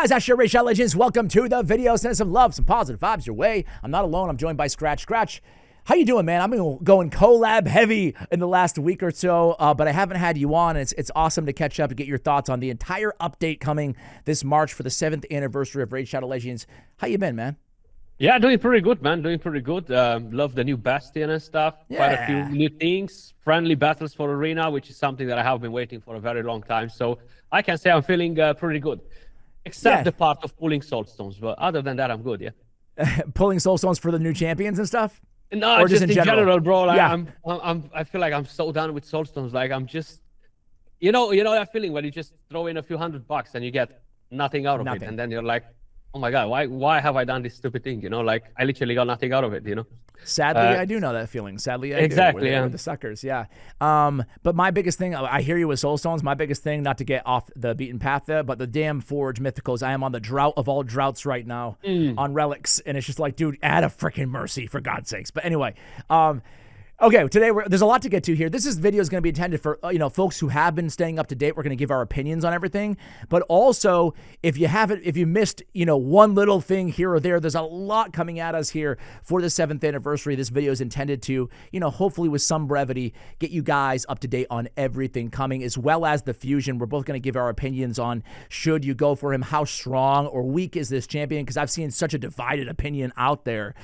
guys, that's your Raid Shadow Legends. Welcome to the video. Send some love, some positive vibes your way. I'm not alone. I'm joined by Skratch. Skratch, how you doing, man? I've been going collab heavy in the last week or so, but I haven't had you on. It's awesome to catch up to get your thoughts on the entire update coming this March for the 7th anniversary of Raid Shadow Legends. How you been, man? Yeah, doing pretty good, man. Doing pretty good. Love the new Bastion and stuff. Yeah. Quite a few new things. Friendly battles for Arena, which is something that I have been waiting for a very long time. So I can say I'm feeling pretty good. Except the part of pulling soulstones, but other than that, I'm good. Yeah. Pulling soulstones for the new champions and stuff. No, or just in general, bro. Like, yeah. I feel like I'm so done with soulstones. Like I'm just, you know that feeling when you just throw in a few $100 and you get nothing out of it, and then you're like, oh my God, why have I done this stupid thing? You know, like I literally got nothing out of it. You know. Sadly, I do know that feeling. Sadly, I do. We're the suckers, yeah. But my biggest thing, I hear you with Soulstones. My biggest thing, not to get off the beaten path there, but the damn Forge Mythicals. I am on the drought of all droughts right now on relics, and it's just like, dude, add a freaking mercy for God's sakes. But anyway, okay, today there's a lot to get to here. This video is going to be intended for folks who have been staying up to date. We're going to give our opinions on everything, but also if you missed one little thing here or there, there's a lot coming at us here for the 7th anniversary. This video is intended to hopefully with some brevity get you guys up to date on everything coming, as well as the fusion. We're both going to give our opinions on should you go for him, how strong or weak is this champion, because I've seen such a divided opinion out there.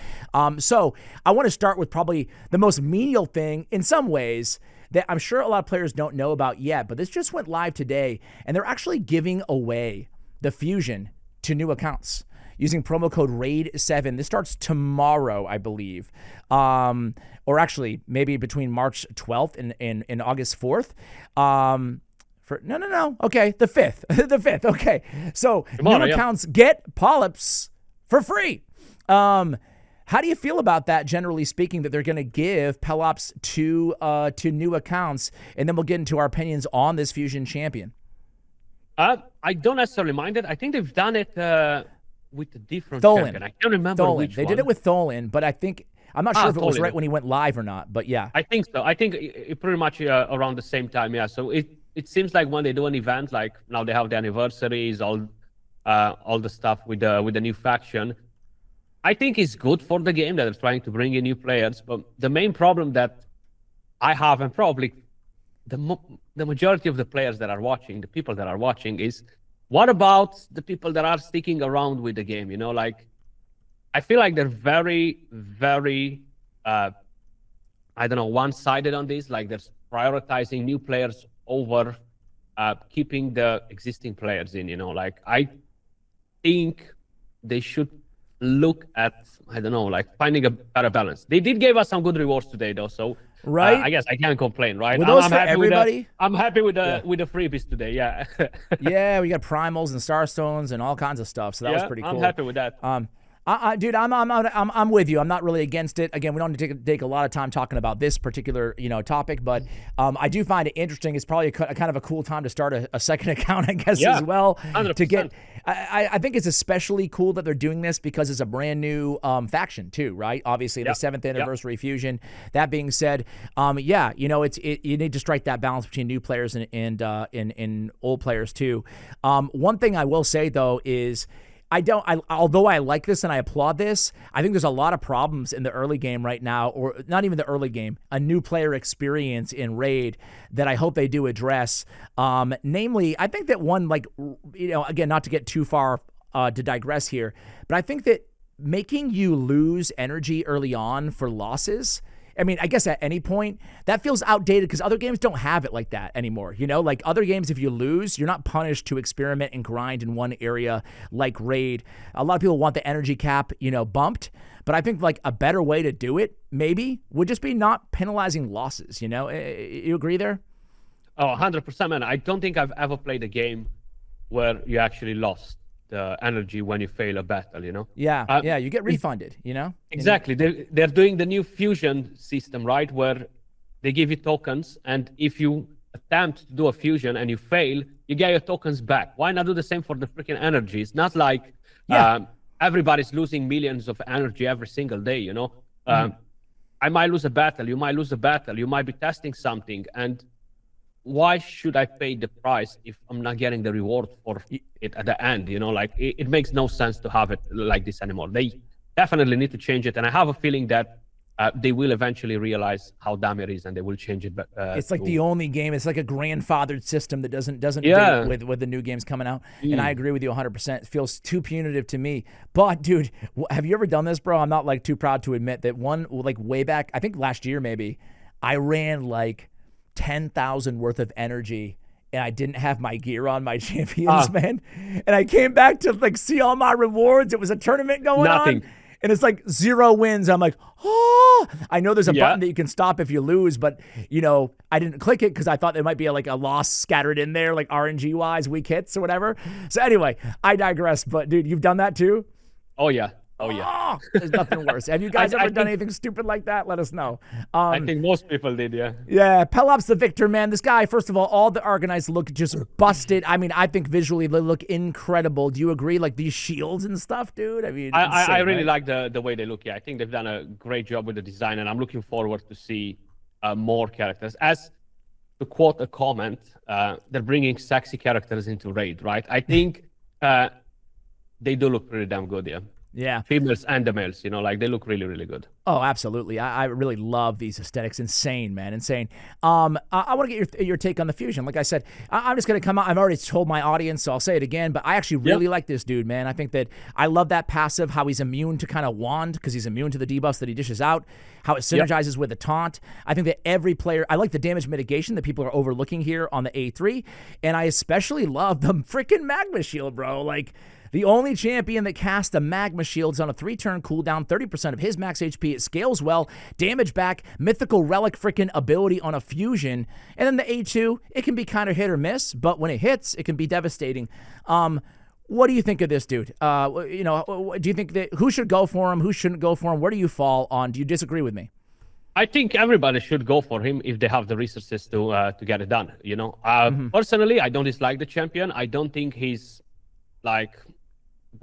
So I want to start with probably the most menial thing in some ways that I'm sure a lot of players don't know about yet, but this just went live today, and they're actually giving away the fusion to new accounts using promo code RAID7. This starts tomorrow, I believe, or actually maybe between March 12th and August 4th. No. Okay, the 5th. The 5th. Okay, so tomorrow, new accounts get Pelops for free. How do you feel about that, generally speaking, that they're going to give Pelops to new accounts? And then we'll get into our opinions on this fusion champion. I don't necessarily mind it. I think they've done it with a different champion. I can't remember which one. They did it with Tholin, but I'm not sure if it was right when he went live or not, but yeah. I think so. I think it pretty much around the same time, yeah. So it seems like when they do an event, like now they have the anniversaries, all the stuff with the new faction, I think it's good for the game that they're trying to bring in new players. But the main problem that I have, and probably the majority of the players that are watching, the people that are watching, is what about the people that are sticking around with the game? Like I feel like they're very, very, I don't know, one-sided on this. Like they're prioritizing new players over keeping the existing players in. Like I think they should look at, I don't know, like finding a better balance. They did give us some good rewards today, though, so right. I guess I can't complain, right? Were those for everybody? I'm happy with the freebies today, yeah. Yeah, we got primals and starstones and all kinds of stuff, so that was pretty cool. I'm happy with that. Dude, I'm with you. I'm not really against it. Again, we don't need to take a lot of time talking about this particular topic, but I do find it interesting. It's probably a kind of a cool time to start a second account, I guess, as well. 100%. To get. I think it's especially cool that they're doing this because it's a brand new faction too, right? Obviously, the 7th anniversary fusion. That being said, you need to strike that balance between new players and old players too. One thing I will say though is, although I like this and I applaud this, I think there's a lot of problems in the early game right now, or not even the early game, a new player experience in Raid that I hope they do address. Namely, I think that one, again, not to get too far to digress here, but I think that making you lose energy early on for losses, I mean, I guess at any point, that feels outdated because other games don't have it like that anymore. Like other games, if you lose, you're not punished to experiment and grind in one area like Raid. A lot of people want the energy cap, bumped. But I think like a better way to do it, maybe, would just be not penalizing losses, You agree there? Oh, 100%, man. I don't think I've ever played a game where you actually lost the energy when you fail a battle, Yeah, you get refunded, Exactly. They're doing the new fusion system, right, where they give you tokens, and if you attempt to do a fusion and you fail, you get your tokens back. Why not do the same for the freaking energy? It's not like everybody's losing millions of energy every single day, I might lose a battle, you might lose a battle, you might be testing something, and why should I pay the price if I'm not getting the reward for it at the end? Like it makes no sense to have it like this anymore. They definitely need to change it, and I have a feeling that they will eventually realize how dumb it is, and they will change it. It's like the only game. It's like a grandfathered system that doesn't Yeah. date with the new games coming out. And I agree with you 100%. It feels too punitive to me. But dude, have you ever done this, bro? I'm not like too proud to admit that way back, I think last year maybe, I ran like 10,000 worth of energy. And I didn't have my gear on my champions, man. And I came back to like see all my rewards. It was a tournament going on. And it's like 0 wins. I'm like, oh, I know there's a button that you can stop if you lose, but I didn't click it because I thought there might be a loss scattered in there, like RNG wise, weak hits or whatever. So anyway, I digress. But dude, you've done that too? Oh yeah. Oh yeah. There's nothing worse. Have you guys ever done anything stupid like that? Let us know. I think most people did, yeah. Yeah, Pelops the victor, man. This guy, first of all the Argonites look just busted. I mean, I think visually they look incredible. Do you agree? Like these shields and stuff, dude? I mean, I really like the way they look. Yeah, I think they've done a great job with the design, and I'm looking forward to see more characters. As to quote a comment, they're bringing sexy characters into Raid, right? I think they do look pretty damn good, yeah. Yeah. Females and the males, they look really, really good. Oh, absolutely. I really love these aesthetics. Insane, man. Insane. I want to get your take on the fusion. Like I said, I'm just going to come out. I've already told my audience, so I'll say it again, but I actually really like this dude, man. I think that I love that passive, how he's immune to kind of wand because he's immune to the debuffs that he dishes out, how it synergizes with the taunt. I think that every player, I like the damage mitigation that people are overlooking here on the A3, and I especially love the freaking magma shield, bro. Like, the only champion that casts a magma shield is on a 3-turn cooldown, 30% of his max HP. It scales well, damage back, mythical relic freaking ability on a fusion. And then the A2, it can be kind of hit or miss, but when it hits, it can be devastating. What do you think of this dude? Do you think that who should go for him? Who shouldn't go for him? Where do you fall on? Do you disagree with me? I think everybody should go for him if they have the resources to get it done. Personally, I don't dislike the champion. I don't think he's like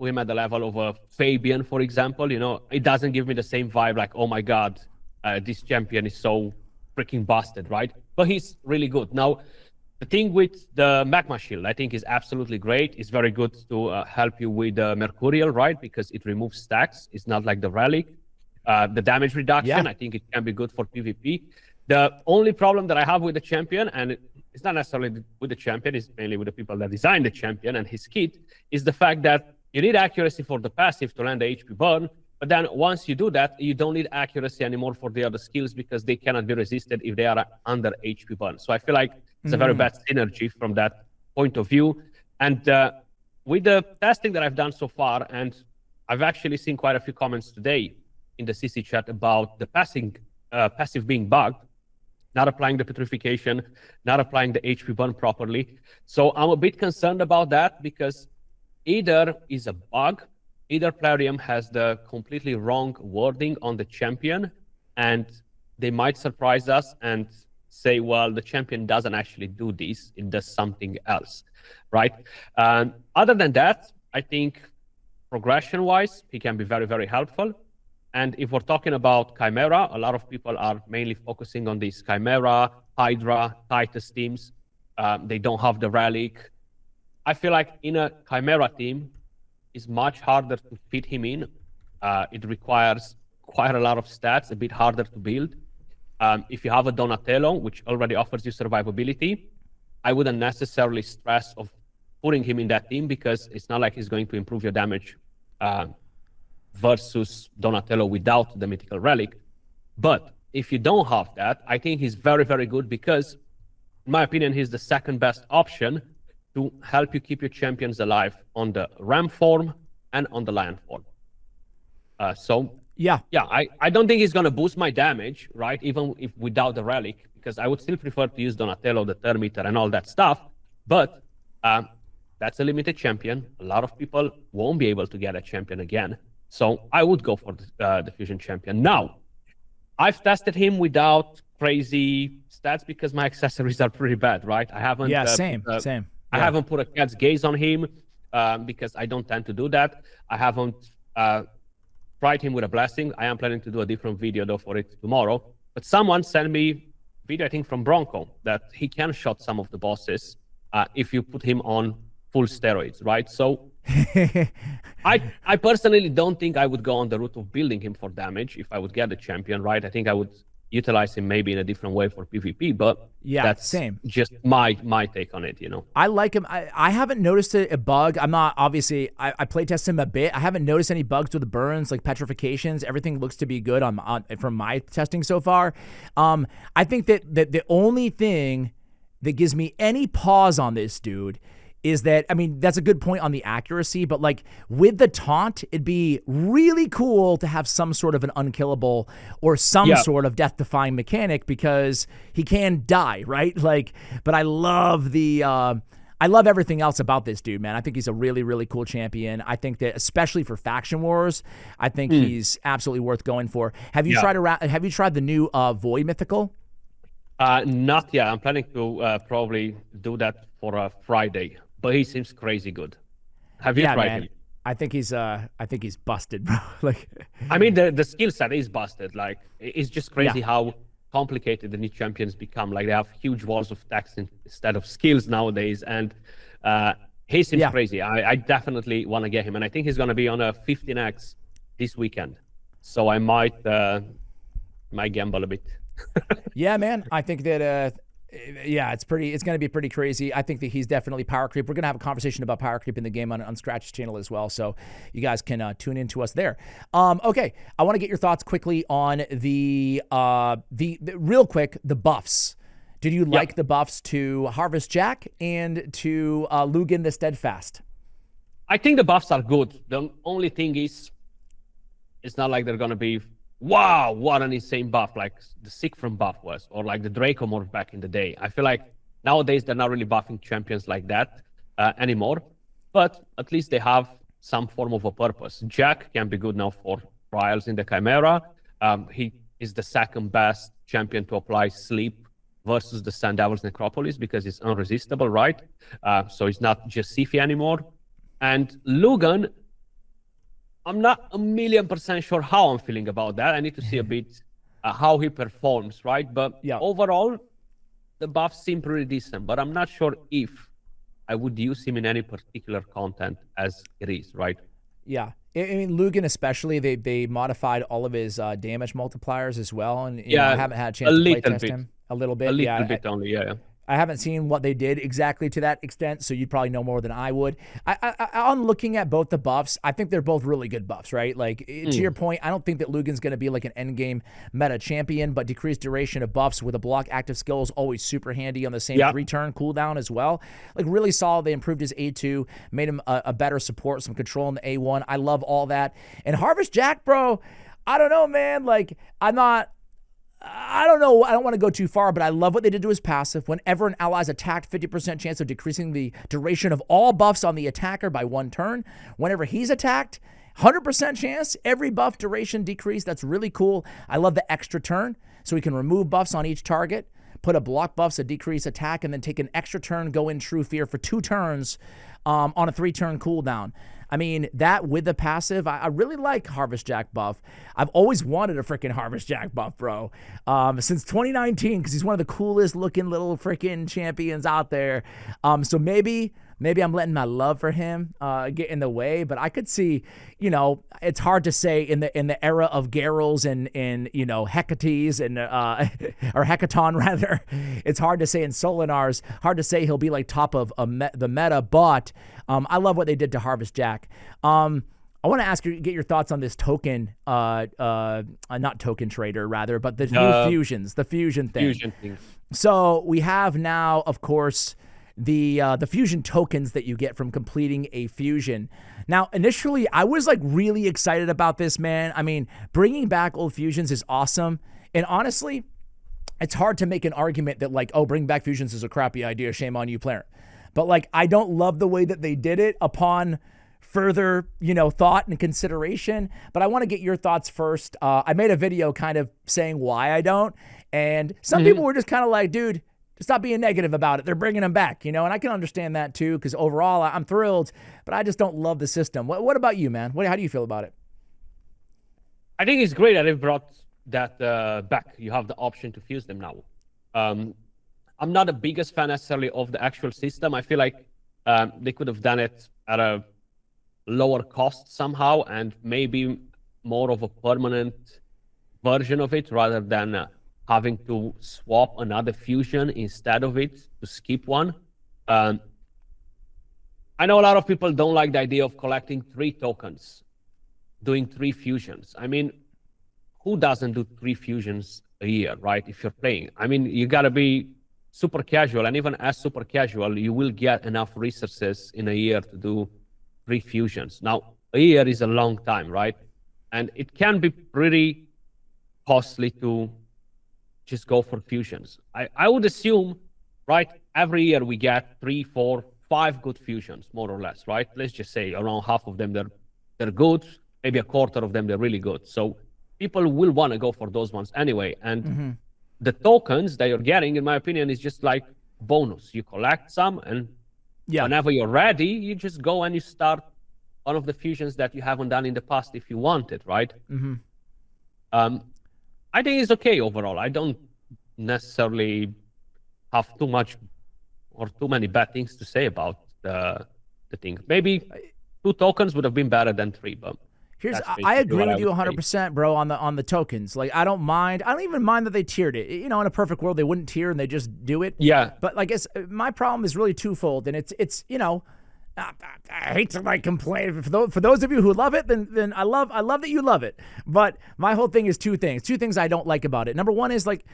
him at the level of a Fabian, for example. It doesn't give me the same vibe like, oh my god, this champion is so freaking busted, right? But he's really good. Now, the thing with the magma shield, I think is absolutely great. It's very good to help you with Mercurial, right? Because it removes stacks. It's not like the relic. The damage reduction, I think it can be good for PvP. The only problem that I have with the champion, and it's not necessarily with the champion, it's mainly with the people that designed the champion and his kit, is the fact that you need accuracy for the passive to land the HP burn, but then once you do that, you don't need accuracy anymore for the other skills because they cannot be resisted if they are under HP burn. So I feel like it's a very bad synergy from that point of view. And with the testing that I've done so far, and I've actually seen quite a few comments today in the CC chat about the passive being bugged, not applying the petrification, not applying the HP burn properly. So I'm a bit concerned about that because either is a bug, either Plarium has the completely wrong wording on the champion, and they might surprise us and say, well, the champion doesn't actually do this, it does something else, right? Other than that, I think progression-wise, he can be very, very helpful. And if we're talking about Chimera, a lot of people are mainly focusing on these Chimera, Hydra, Titus teams. They don't have the relic. I feel like in a Chimera team, it's much harder to fit him in. It requires quite a lot of stats, a bit harder to build. If you have a Donatello, which already offers you survivability, I wouldn't necessarily stress of putting him in that team because it's not like he's going to improve your damage versus Donatello without the mythical relic. But if you don't have that, I think he's very, very good because, in my opinion, he's the second best option to help you keep your champions alive on the Ram form and on the Lion form. I don't think he's going to boost my damage, right? Even if without the relic, because I would still prefer to use Donatello, the Thermiter, and all that stuff. But that's a limited champion. A lot of people won't be able to get a champion again. So I would go for the Fusion champion. Now, I've tested him without crazy stats because my accessories are pretty bad, right? I haven't. Yeah, same. I haven't put a cat's gaze on him because I don't tend to do that. I haven't tried him with a blessing. I am planning to do a different video though for it tomorrow. But someone sent me video, I think, from Bronco, that he can shot some of the bosses if you put him on full steroids, right? So I personally don't think I would go on the route of building him for damage if I would get the champion, right? I think I would utilize him maybe in a different way for PvP, but yeah, that's same. Just my take on it, you know. I like him. I haven't noticed a bug. I'm not, obviously, I play test him a bit. I haven't noticed any bugs with the burns, like petrifications. Everything looks to be good from my testing so far. I think that the only thing that gives me any pause on this dude is that, I mean, that's a good point on the accuracy, but like with the taunt, it'd be really cool to have some sort of an unkillable or some sort of death-defying mechanic, because he can die, right? Like, but I love I love everything else about this dude, man. I think he's a really, really cool champion. I think that, especially for faction wars, I think he's absolutely worth going for. Have you tried the new Void Mythical? Not yet. I'm planning to probably do that for Friday. But he seems crazy good. Have you tried him? I think he's busted, bro. Like, I mean, the skill set is busted. Like, it's just crazy how complicated the new champions become. Like, they have huge walls of text instead of skills nowadays, and he seems crazy. I definitely want to get him, and I think he's going to be on a 15x this weekend. So I might gamble a bit. Yeah, man. I think that. Yeah, it's going to be pretty crazy. I think that he's definitely power creep. We're going to have a conversation about power creep in the game on Skratch's channel as well, so you guys can tune in to us there. Okay, I want to get your thoughts quickly on the real quick, the buffs. Did you like the buffs to Harvest Jack and to Lugan the Steadfast? I think the buffs are good. The only thing is, it's not like they're going to be, wow, what an insane buff like the Siegfried buff was, or like the Draco morph back in the day. I feel like nowadays they're not really buffing champions like that anymore, but at least they have some form of a purpose. Jack can be good now for trials in the Chimera. He is the second best champion to apply sleep versus the Sand Devil's Necropolis because it's unresistible, right? So it's not just Sifi anymore. And Lugan, I'm not 1,000,000% sure how I'm feeling about that. I need to see a bit how he performs, right? But overall, the buffs seem pretty decent. But I'm not sure if I would use him in any particular content as it is, right? Yeah. I mean, Lugan especially, they modified all of his damage multipliers as well. And I haven't had a chance to play test him. A little bit. A little bit only, yeah. I haven't seen what they did exactly to that extent, so you'd probably know more than I would. On looking at both the buffs, I think they're both really good buffs, right? Like, to your point, I don't think that Lugan's going to be like an endgame meta champion, but decreased duration of buffs with a block active skill is always super handy on the same 3-turn cooldown as well. Like, really solid. They improved his A2, made him a better support, some control in the A1. I love all that. And Harvest Jack, bro, I don't know, man. Like, I don't know. I don't want to go too far, but I love what they did to his passive. Whenever an ally is attacked, 50% chance of decreasing the duration of all buffs on the attacker by 1 turn. Whenever he's attacked, 100% chance, every buff duration decrease. That's really cool. I love the extra turn, so we can remove buffs on each target, put a block buffs, a decrease attack, and then take an extra turn, go in True Fear for 2 turns on a 3-turn cooldown. I mean, that with the passive, I really like Harvest Jack buff. I've always wanted a freaking Harvest Jack buff, bro, since 2019, because he's one of the coolest looking little freaking champions out there. So maybe I'm letting my love for him get in the way, but I could see, it's hard to say in the era of Gerals and Hecates and or Hecaton rather. It's hard to say in Solinars. Hard to say he'll be like top of the meta, but I love what they did to Harvest Jack. I want to get your thoughts on this token, not token trader rather, but the new fusions, the fusion thing. So we have now, of course, the fusion tokens that you get from completing a fusion. Now, initially, I was like really excited about this, man. I mean, bringing back old fusions is awesome. And honestly, it's hard to make an argument that like, oh, bring back fusions is a crappy idea. Shame on you, player. But like, I don't love the way that they did it upon further, thought and consideration. But I want to get your thoughts first. I made a video kind of saying why I don't. And some people were just kind of like, dude, stop being negative about it. They're bringing them back, and I can understand that too, because overall I'm thrilled, but I just don't love the system. What about you, man? How do you feel about it? I think it's great that they've brought that back. You have the option to fuse them now. I'm not the biggest fan necessarily of the actual system. I feel like they could have done it at a lower cost somehow, and maybe more of a permanent version of it rather than having to swap another fusion instead of it to skip one. I know a lot of people don't like the idea of collecting 3 tokens, doing 3 fusions. I mean, who doesn't do 3 fusions a year, right? If you're playing, I mean, you got to be super casual, and even as super casual, you will get enough resources in a year to do 3 fusions. Now, a year is a long time, right? And it can be pretty costly to just go for fusions. I would assume, right, every year we get 3, 4, 5 good fusions, more or less, right? Let's just say around half of them, they're good. Maybe a quarter of them, they're really good. So people will want to go for those ones anyway. And the tokens that you're getting, in my opinion, is just like bonus. You collect some, and whenever you're ready, you just go and you start one of the fusions that you haven't done in the past if you want it, right? I think it's okay overall. I don't necessarily have too much or too many bad things to say about the thing. Maybe 2 tokens would have been better than 3, but I agree with you 100%, bro, on the tokens. Like, I don't even mind that they tiered it. You know, in a perfect world, they wouldn't tier and they just do it. Yeah. But like, my problem is really twofold, and it's you know, I hate to like complain. For those of you who love it, then I love that you love it. But my whole thing is 2 things. 2 things I don't like about it. Number one is like,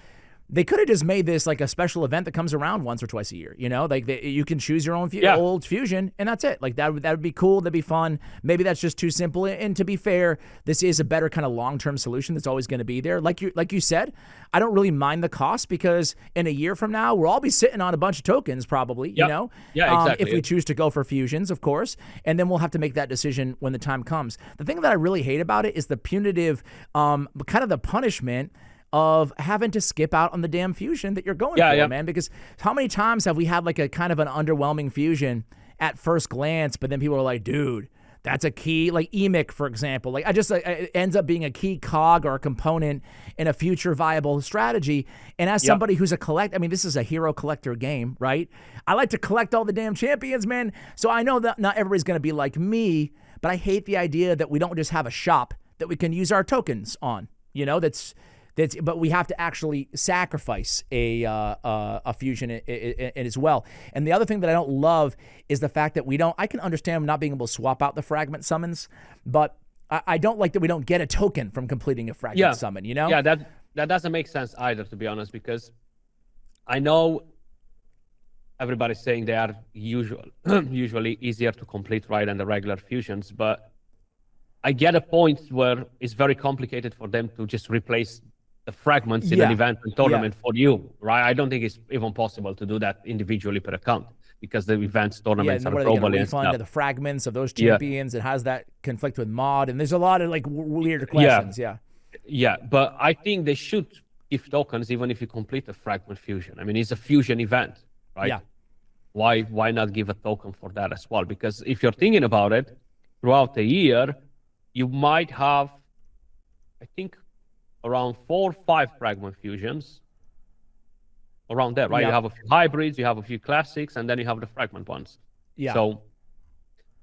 they could have just made this like a special event that comes around once or twice a year, you know, like you can choose your own old fusion and that's it. Like that would be cool. That'd be fun. Maybe that's just too simple. And to be fair, this is a better kind of long-term solution that's always going to be there. Like you said, I don't really mind the cost because in a year from now, we'll all be sitting on a bunch of tokens probably, you know, exactly. If we choose to go for fusions, of course, and then we'll have to make that decision when the time comes. The thing that I really hate about it is the punitive, kind of the punishment of having to skip out on the damn fusion that you're going for, man. Because how many times have we had like a kind of an underwhelming fusion at first glance, but then people are like, dude, that's a key, like EMIC, for example. Like it ends up being a key cog or a component in a future viable strategy. And as somebody who's I mean, this is a hero collector game, right? I like to collect all the damn champions, man. So I know that not everybody's going to be like me, but I hate the idea that we don't just have a shop that we can use our tokens on, you know, but we have to actually sacrifice a fusion as well. And the other thing that I don't love is the fact that I can understand not being able to swap out the fragment summons, but I don't like that we don't get a token from completing a fragment summon, you know? Yeah, that doesn't make sense either, to be honest, because I know everybody's saying they are usually easier to complete, right, than the regular fusions, but I get a point where it's very complicated for them to just replace the fragments in an event and tournament for you, right? I don't think it's even possible to do that individually per account because the events, tournaments are globally and stuff. The fragments of those champions, and how does that conflict with mod? And there's a lot of like weird questions. Yeah, but I think they should give tokens even if you complete a fragment fusion. I mean, it's a fusion event, right? Yeah. Why not give a token for that as well? Because if you're thinking about it, throughout the year, you might have, I think, around 4 or 5 fragment fusions around there, right? You have a few hybrids, you have a few classics, and then you have the fragment ones. So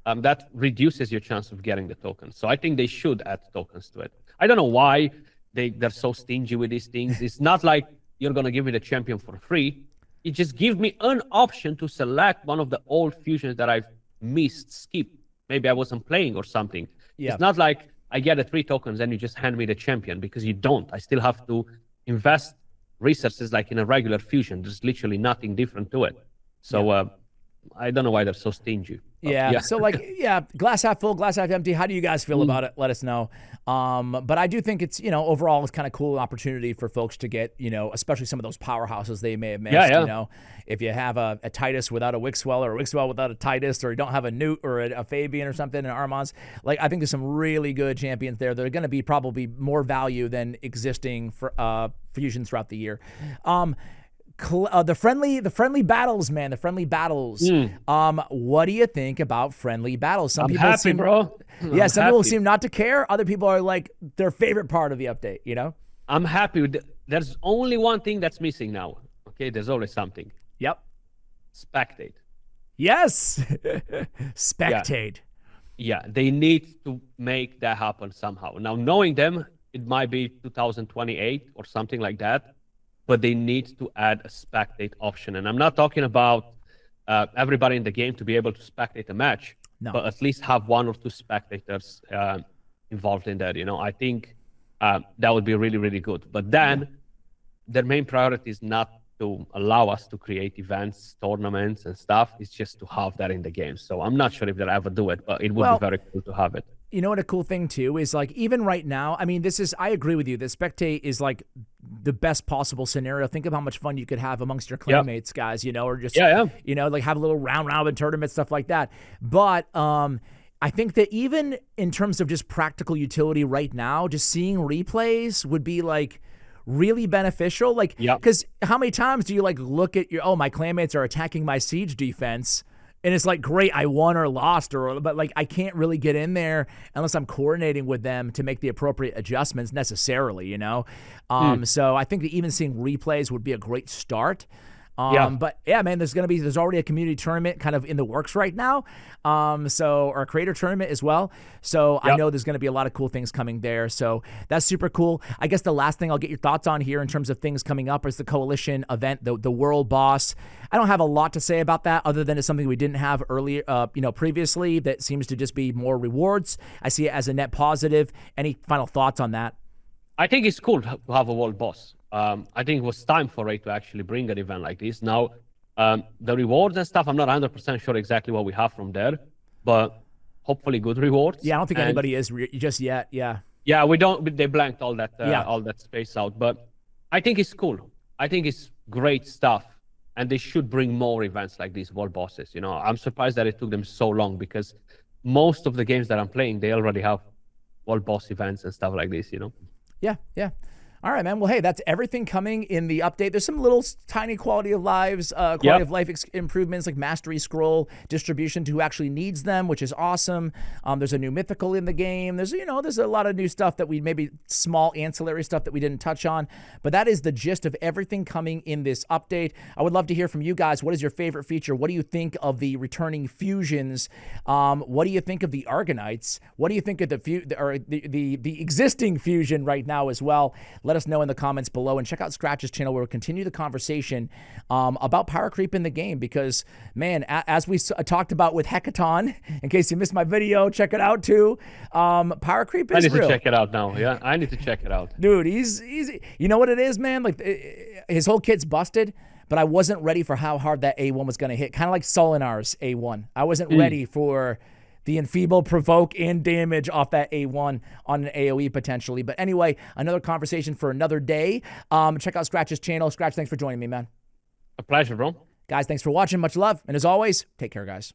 that reduces your chance of getting the tokens. So I think they should add tokens to it. I don't know why they're so stingy with these things. It's not like you're going to give me the champion for free. You just give me an option to select one of the old fusions that I've skipped. Maybe I wasn't playing or something. It's not like I get the 3 tokens and you just hand me the champion, because you don't. I still have to invest resources like in a regular fusion. There's literally nothing different to it. So I don't know why they're so stingy. So like, glass half full, glass half empty. How do you guys feel about it? Let us know. But I do think it's, you know, overall it's kind of cool opportunity for folks to get, you know, especially some of those powerhouses they may have missed, you know, if you have a Titus without a Wixwell, or a Wixwell without a Titus, or you don't have a Newt or a Fabian or something, and Armans. Like, I think there's some really good champions there that are going to be probably more value than existing for fusions throughout the year. The friendly battles, man. The friendly battles. What do you think about friendly battles? I'm happy, bro. Some people seem not to care. Other people are like their favorite part of the update. You know. I'm happy. There's only one thing that's missing now. Okay, there's always something. Yep. Spectate. Yes. Spectate. Yeah, they need to make that happen somehow. Now, knowing them, it might be 2028 or something like that, but they need to add a spectate option. And I'm not talking about everybody in the game to be able to spectate a match, but at least have 1 or 2 spectators involved in that. I think that would be really, really good. But then their main priority is not to allow us to create events, tournaments, and stuff. It's just to have that in the game. So I'm not sure if they'll ever do it, but it would be very cool to have it. You know what a cool thing too is, like, even right now, I mean, I agree with you. The spectate is like the best possible scenario. Think of how much fun you could have amongst your clanmates, guys, or just, like have a little round robin tournament, stuff like that. But, I think that even in terms of just practical utility right now, just seeing replays would be like really beneficial. Like, because how many times do you like look at my clanmates are attacking my siege defense, and it's like, great, I won or lost, but like I can't really get in there unless I'm coordinating with them to make the appropriate adjustments necessarily, So I think that even seeing replays would be a great start. But yeah, man, there's already a community tournament kind of in the works right now. Or a creator tournament as well. So I know there's going to be a lot of cool things coming there. So that's super cool. I guess the last thing I'll get your thoughts on here in terms of things coming up is the Coalition event, the World Boss. I don't have a lot to say about that other than it's something we didn't have earlier, previously, that seems to just be more rewards. I see it as a net positive. Any final thoughts on that? I think it's cool to have a World Boss. I think it was time for Ray to actually bring an event like this. Now, the rewards and stuff, I'm not 100% sure exactly what we have from there, but hopefully good rewards. Yeah, I don't think anybody is just yet. Yeah. Yeah, they blanked all that space out, but I think it's cool. I think it's great stuff, and they should bring more events like these, World Bosses. I'm surprised that it took them so long, because most of the games that I'm playing, they already have World Boss events and stuff like this. Yeah. All right, man. Well, hey, that's everything coming in the update. There's some little tiny quality of life improvements, like mastery scroll distribution to who actually needs them, which is awesome. There's a new mythical in the game. There's a lot of new stuff that maybe small ancillary stuff that we didn't touch on, but that is the gist of everything coming in this update. I would love to hear from you guys. What is your favorite feature? What do you think of the returning fusions? What do you think of the Argonites? What do you think of the existing fusion right now as well? Let us know in the comments below, and check out Skratch's channel where we'll continue the conversation about power creep in the game, because, man, as we talked about with Hecaton, in case you missed my video, check it out too. Power creep is real. I need to check it out now. Yeah, I need to check it out. Dude, he's you know what it is, man? Like, his whole kit's busted, but I wasn't ready for how hard that A1 was going to hit. Kind of like Solinar's A1. I wasn't ready for the enfeeble, provoke, and damage off that A1 on an AoE potentially. But anyway, another conversation for another day. Check out Skratch's channel. Skratch, thanks for joining me, man. A pleasure, bro. Guys, thanks for watching. Much love. And as always, take care, guys.